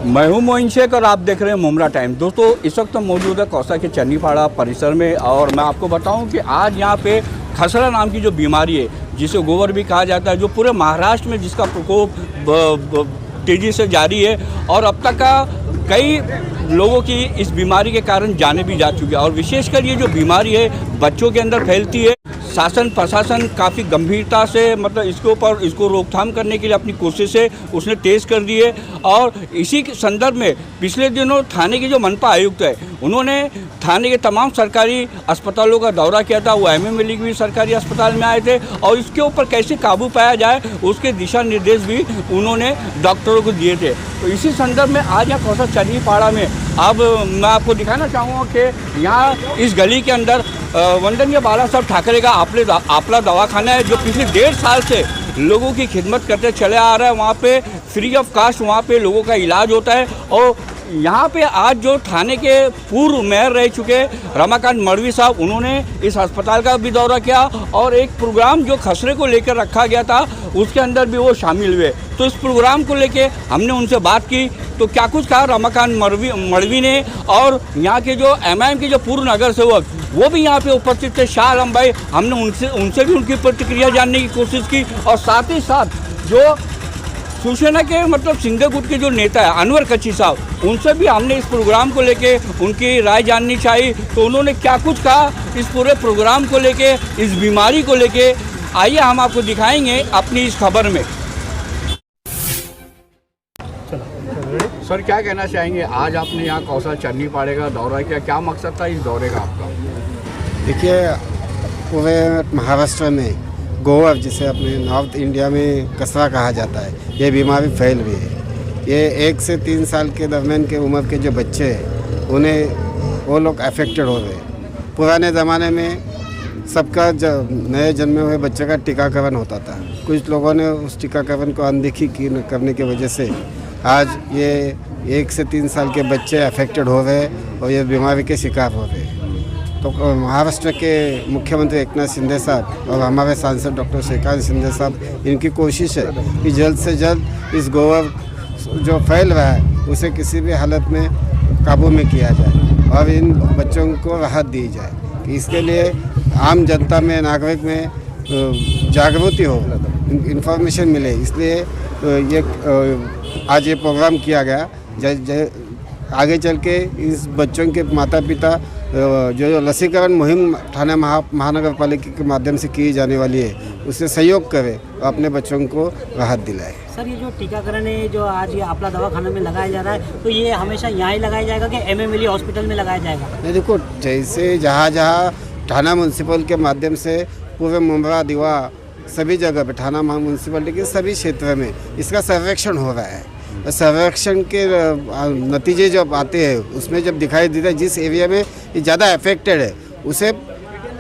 मैं हूं मोइन शेख और आप देख रहे हैं मुमरा टाइम। दोस्तों इस वक्त हम मौजूद है कौसा के चन्नीपाड़ा परिसर में और मैं आपको बताऊं कि आज यहां पे खसरा नाम की जो बीमारी है, जिसे गोवर भी कहा जाता है, जो पूरे महाराष्ट्र में जिसका प्रकोप तेज़ी से जारी है और अब तक का कई लोगों की इस बीमारी के कारण जाने भी जा चुकी है। और विशेषकर ये जो बीमारी है बच्चों के अंदर फैलती है। शासन प्रशासन काफ़ी गंभीरता से इसको रोकथाम करने के लिए अपनी कोशिशें उसने तेज़ कर दी है। और इसी के संदर्भ में पिछले दिनों थाने के जो मनपा आयुक्त है, उन्होंने थाने के तमाम सरकारी अस्पतालों का दौरा किया था। वो एमएमएलई भी सरकारी अस्पताल में आए थे और इसके ऊपर कैसे काबू पाया जाए उसके दिशा निर्देश भी उन्होंने डॉक्टरों को दिए थे। तो इसी संदर्भ में आज यहाँ कौसा चन्नीपाड़ा में अब मैं आपको दिखाना चाहूँगा कि यहाँ इस गली के अंदर वंदनीय बाला साहब ठाकरे का आपला दवाखाना है, जो पिछले 1.5 साल से लोगों की खिदमत करते चले आ रहा है। वहाँ पे फ्री ऑफ कास्ट वहाँ पे लोगों का इलाज होता है। और यहाँ पे आज जो थाने के पूर्व मेयर रह चुके रमाकांत मड़वी साहब, उन्होंने इस अस्पताल का भी दौरा किया और एक प्रोग्राम जो खसरे को लेकर रखा गया था उसके अंदर भी वो शामिल हुए। तो इस प्रोग्राम को लेके हमने उनसे बात की तो क्या कुछ कहा रमाकांत मड़वी ने। और यहाँ के जो एमआईएम के जो पूर्व नगर सेवक वो भी यहाँ पे उपस्थित थे, शाह आलम भाई, हमने उनसे भी उनकी प्रतिक्रिया जानने की कोशिश की। और साथ ही साथ जो शिवसेना के सिंधे गुट के जो नेता है अनवर कच्ची साहब, उनसे भी हमने इस प्रोग्राम को लेके उनकी राय जाननी चाहिए। तो उन्होंने क्या कुछ कहा इस पूरे प्रोग्राम को लेके, इस बीमारी को लेके, आइए हम आपको दिखाएंगे अपनी इस खबर में। सर क्या कहना चाहेंगे, आज आपने यहाँ कौसा चन्नीपाड़े का दौरा किया, क्या मकसद था इस दौरे का आपका? देखिए, पूरे महाराष्ट्र में गोवर, जिसे अपने नॉर्थ इंडिया में कसरा कहा जाता है, ये बीमारी फैल रही है। ये 1 से 3 साल के दरमियान के उम्र के जो बच्चे हैं उन्हें वो लोग अफेक्टेड हो रहे हैं। पुराने ज़माने में सबका नए जन्मे हुए बच्चे का टीकाकरण होता था। कुछ लोगों ने उस टीकाकरण को अनदेखी करने की वजह से आज ये 1 से 3 साल के बच्चे अफेक्टेड हो रहे हैं और ये बीमारी के शिकार हो रहे हैं। तो महाराष्ट्र के मुख्यमंत्री एकनाथ शिंदे साहब और हमारे सांसद डॉक्टर श्रीकांत शिंदे साहब, इनकी कोशिश है कि जल्द से जल्द इस गोवर जो फैल रहा है उसे किसी भी हालत में काबू में किया जाए और इन बच्चों को राहत दी जाए। कि इसके लिए आम जनता में, नागरिक में जागृति हो, इन्फॉर्मेशन मिले, इसलिए ये आज ये प्रोग्राम किया गया। आगे चल के इस बच्चों के माता पिता जो लसीकरण मुहिम थाना महानगर पालिका के माध्यम से की जाने वाली है, उससे सहयोग करे और अपने बच्चों को राहत दिलाए। सर, ये जो टीकाकरण है जो आज ये आपला दवाखाना में लगाया जा रहा है, तो ये हमेशा यहाँ ही लगाया जाएगा कि एमएमएलई हॉस्पिटल में लगाया जाएगा? नहीं, देखो, जैसे जहाँ थाना म्यूनसिपल के माध्यम से पूरे मुमरा दीवा सभी जगह पे थाना म्यूनसिपलिटी के सभी क्षेत्र में इसका सर्वेक्षण हो रहा है। सर्वेक्षण के नतीजे जब आते हैं उसमें जब दिखाई देता है जिस एरिया में ये ज़्यादा अफेक्टेड है उसे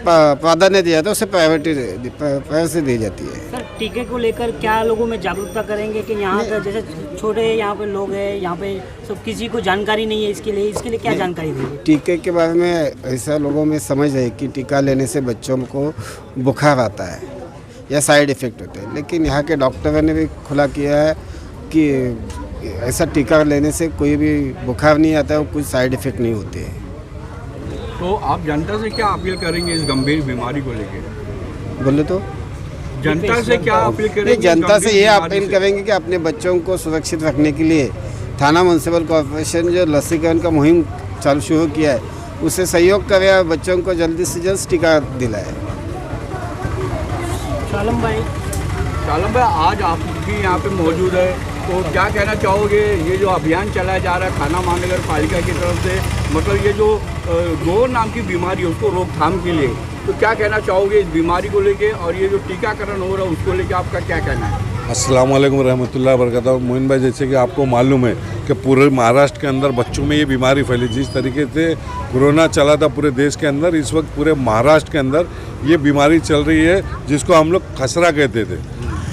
प्राधान्य दिया जाता है, उसे प्रायोरिटी दी जाती है। सर, टीके को लेकर क्या लोगों में जागरूकता करेंगे कि यहाँ का जैसे छोटे यहाँ पे लोग हैं, यहाँ पे सब किसी को जानकारी नहीं है, इसके लिए क्या जानकारी देंगे? टीके के बारे में ऐसा लोगों में समझ है कि टीका लेने से बच्चों को बुखार आता है या साइड इफ़ेक्ट होते हैं, लेकिन यहाँ के डॉक्टरों ने भी खुला किया है कि ऐसा टीका लेने से कोई भी बुखार नहीं आता है और कुछ साइड इफ़ेक्ट नहीं होते हैं। तो आप जनता से क्या अपील करेंगे इस गंभीर बीमारी को लेकर? बोले तो जनता से क्या अपील करेंगे? जनता से ये अपील करेंगे कि अपने बच्चों को सुरक्षित रखने के लिए थाना म्यूनसिपल कॉर्पोरेशन जो लसीकरण का मुहिम शुरू किया है उससे सहयोग करे और बच्चों को जल्दी से जल्द टीका दिलाए। शालम भाई, आज आप भी यहाँ पे मौजूद है, तो क्या कहना चाहोगे? ये जो अभियान चलाया जा रहा है थाना महानगर पालिका की तरफ से, ये जो गोवर नाम की बीमारी है उसको रोकथाम के लिए, तो क्या कहना चाहोगे इस बीमारी को लेके? और ये जो टीकाकरण हो रहा है उसको लेके आपका क्या कहना है? अस्सलाम वालेकुम रहमतुल्लाहि व बरकातहू। मोइन भाई, जैसे कि आपको मालूम है कि पूरे महाराष्ट्र के अंदर बच्चों में ये बीमारी फैली। जिस तरीके से कोरोना चला था पूरे देश के अंदर, इस वक्त पूरे महाराष्ट्र के अंदर ये बीमारी चल रही है जिसको हम लोग खसरा कहते थे।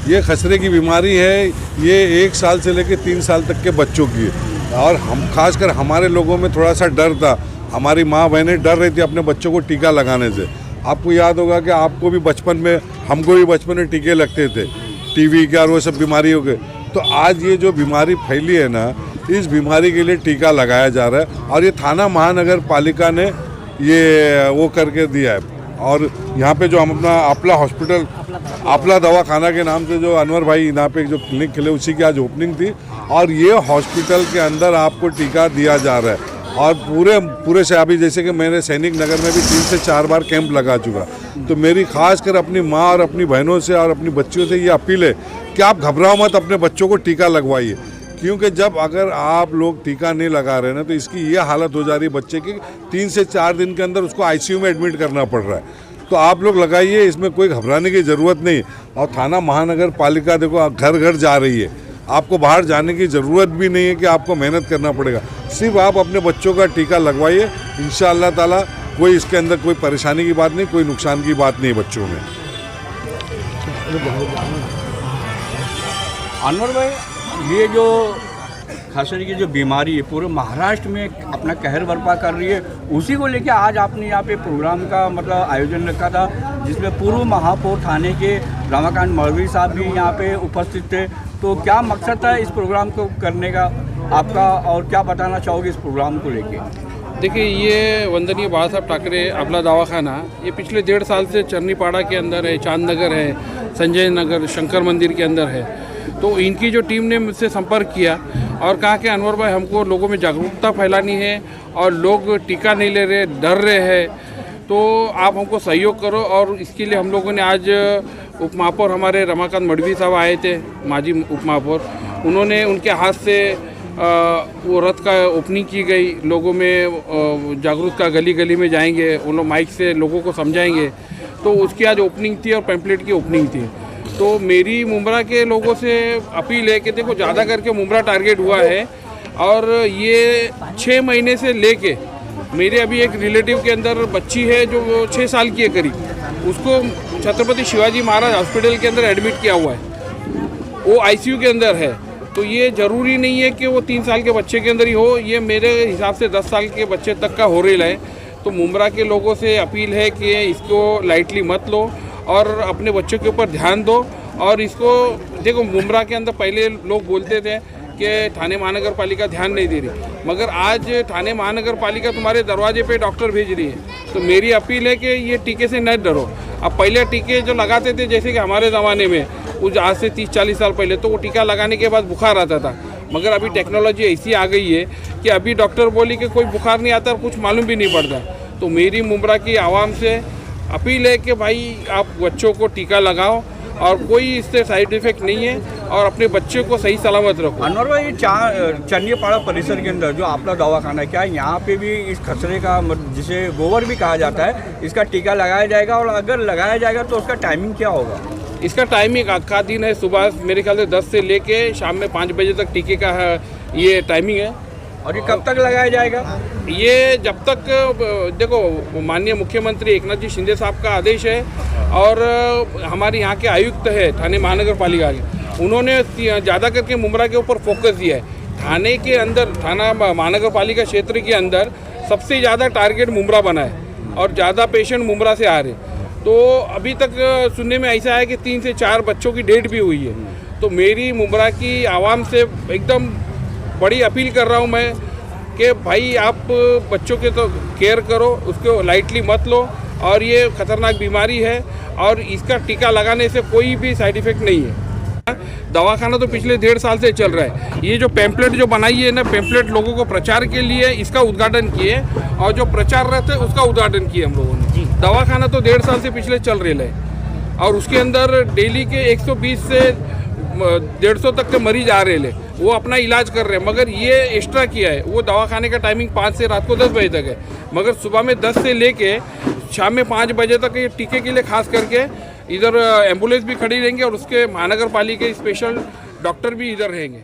ये खसरे की बीमारी है, ये 1 साल से लेकर 3 साल तक के बच्चों की है। और हम खासकर हमारे लोगों में थोड़ा सा डर था, हमारी माँ बहनें डर रही थी अपने बच्चों को टीका लगाने से। आपको याद होगा कि आपको भी बचपन में, हमको भी बचपन में टीके लगते थे, टीवी के और वो सब बीमारी हो गए। तो आज ये जो बीमारी फैली है ना, इस बीमारी के लिए टीका लगाया जा रहा है और ये थाना महानगर पालिका ने ये वो करके दिया है। और यहाँ पे जो हम अपना आपला हॉस्पिटल आपला दवाखाना के नाम से जो अनवर भाई यहाँ पे जो क्लिनिक खुले उसी की आज ओपनिंग थी और ये हॉस्पिटल के अंदर आपको टीका दिया जा रहा है। और पूरे से अभी जैसे कि मैंने सैनिक नगर में भी 3 से 4 बार कैंप लगा चुका, तो मेरी खासकर अपनी माँ और अपनी बहनों से और अपनी बच्चियों से ये अपील है कि आप घबराओ मत, अपने बच्चों को टीका लगवाइए। क्योंकि जब अगर आप लोग टीका नहीं लगा रहे ना तो इसकी ये हालत हो जा रही है बच्चे की 3 से 4 दिन के अंदर उसको आईसीयू में एडमिट करना पड़ रहा है। तो आप लोग लगाइए, इसमें कोई घबराने की ज़रूरत नहीं। और थाना महानगर पालिका देखो घर घर जा रही है, आपको बाहर जाने की ज़रूरत भी नहीं है कि आपको मेहनत करना पड़ेगा, सिर्फ आप अपने बच्चों का टीका लगवाइए। इंशाअल्लाह ताला कोई इसके अंदर कोई परेशानी की बात नहीं, कोई नुकसान की बात नहीं बच्चों में। अनवर भाई, ये जो खसरे की जो बीमारी है पूरे महाराष्ट्र में अपना कहर बर्पा कर रही है, उसी को लेकर आज आपने यहाँ पे प्रोग्राम का मतलब आयोजन रखा था जिसमें पूर्व महापौर थाने के रमाकांत मौलवी साहब भी यहाँ पे उपस्थित थे। तो क्या मकसद था इस प्रोग्राम को करने का आपका और क्या बताना चाहोगे इस प्रोग्राम को लेके? देखिए, ये वंदनीय बाला साहब ठाकरे आपला दवाखाना ये पिछले 1.5 साल से चरनीपाड़ा के अंदर है, चांद नगर है, संजय नगर, शंकर मंदिर के अंदर है। तो इनकी जो टीम ने मुझसे संपर्क किया और कहा कि अनवर भाई, हमको लोगों में जागरूकता फैलानी है और लोग टीका नहीं ले रहे, डर रहे हैं, तो आप हमको सहयोग करो। और इसके लिए हम लोगों ने आज उपमहापौर हमारे रमाकांत मडवी साहब आए थे, माजी उपमहापौर, उन्होंने उनके हाथ से वो रथ का ओपनिंग की गई। लोगों में जागरूकता, गली गली में जाएंगे, उन लोग माइक से लोगों को समझाएंगे। तो उसकी आज ओपनिंग थी और पैम्पलेट की ओपनिंग थी। तो मेरी मुमरा के लोगों से अपील है कि देखो, ज़्यादा करके मुमरा टारगेट हुआ है और ये 6 महीने से लेके मेरे अभी एक रिलेटिव के अंदर बच्ची है जो 6 साल की है करीब, उसको छत्रपति शिवाजी महाराज हॉस्पिटल के अंदर एडमिट किया हुआ है, वो आईसीयू के अंदर है। तो ये ज़रूरी नहीं है कि वो 3 साल के बच्चे के अंदर ही हो, ये मेरे हिसाब से 10 साल के बच्चे तक का हो रहा है। तो मुमरा के लोगों से अपील है कि इसको लाइटली मत लो और अपने बच्चों के ऊपर ध्यान दो। और इसको देखो, मुमरा के अंदर पहले लोग बोलते थे कि थाने महानगर पालिका ध्यान नहीं दे रही, मगर आज थाने महानगर पालिका तुम्हारे दरवाजे पे डॉक्टर भेज रही है। तो मेरी अपील है कि ये टीके से न डरो। अब पहले टीके जो लगाते थे, जैसे कि हमारे ज़माने में कुछ आज से 30-40 साल पहले, तो वो टीका लगाने के बाद बुखार आता था, मगर अभी टेक्नोलॉजी ऐसी आ गई है कि अभी डॉक्टर बोली कि कोई बुखार नहीं आता, कुछ मालूम भी नहीं पड़ता। तो मेरी मुमरा की आवाम से अपील है कि भाई आप बच्चों को टीका लगाओ और कोई इससे साइड इफेक्ट नहीं है और अपने बच्चे को सही सलामत रखो। अनवर भाई, चन्नीपाड़ा परिसर के अंदर जो आपका दवाखाना है, क्या यहाँ पे भी इस खसरे का जिसे गोवर भी कहा जाता है, इसका टीका लगाया जाएगा? और अगर लगाया जाएगा तो उसका टाइमिंग क्या होगा? इसका टाइमिंग का दिन है, सुबह मेरे ख्याल से 10 से लेके शाम में 5 बजे तक टीके का ये टाइमिंग है। और ये कब तक लगाया जाएगा? ये जब तक देखो, माननीय मुख्यमंत्री एकनाथ जी शिंदे साहब का आदेश है और हमारे यहाँ के आयुक्त है थाने महानगर पालिका के, उन्होंने ज़्यादा करके मुमरा के ऊपर फोकस दिया है। थाने के अंदर, थाना महानगर पालिका क्षेत्र के अंदर सबसे ज़्यादा टारगेट मुमरा बना है और ज़्यादा पेशेंट मुमरा से आ रहे। तो अभी तक सुनने में ऐसा है कि 3 से 4 बच्चों की डेथ भी हुई है। तो मेरी मुमरा की आवाम से एकदम बड़ी अपील कर रहा हूँ मैं कि भाई आप बच्चों के तो केयर करो, उसको लाइटली मत लो। और ये खतरनाक बीमारी है और इसका टीका लगाने से कोई भी साइड इफेक्ट नहीं है। दवाखाना तो पिछले 1.5 साल से चल रहा है। ये जो पैम्पलेट जो बनाई है ना, पैम्पलेट लोगों को प्रचार के लिए इसका उद्घाटन किए और जो प्रचार रहते उसका उद्घाटन किए हम लोगों ने। दवाखाना तो 1.5 साल से पिछले चल रहा है और उसके अंदर डेली के 120 से 150 तक के मरीज आ रहे हैं, वो अपना इलाज कर रहे हैं। मगर ये एक्स्ट्रा किया है, वो दवाखाने का टाइमिंग 5 से रात को 10 बजे तक है, मगर सुबह में 10 से लेके शाम में 5 बजे तक ये टीके के लिए खास करके इधर एम्बुलेंस भी खड़ी रहेंगे और उसके महानगर पालिका स्पेशल डॉक्टर भी इधर रहेंगे।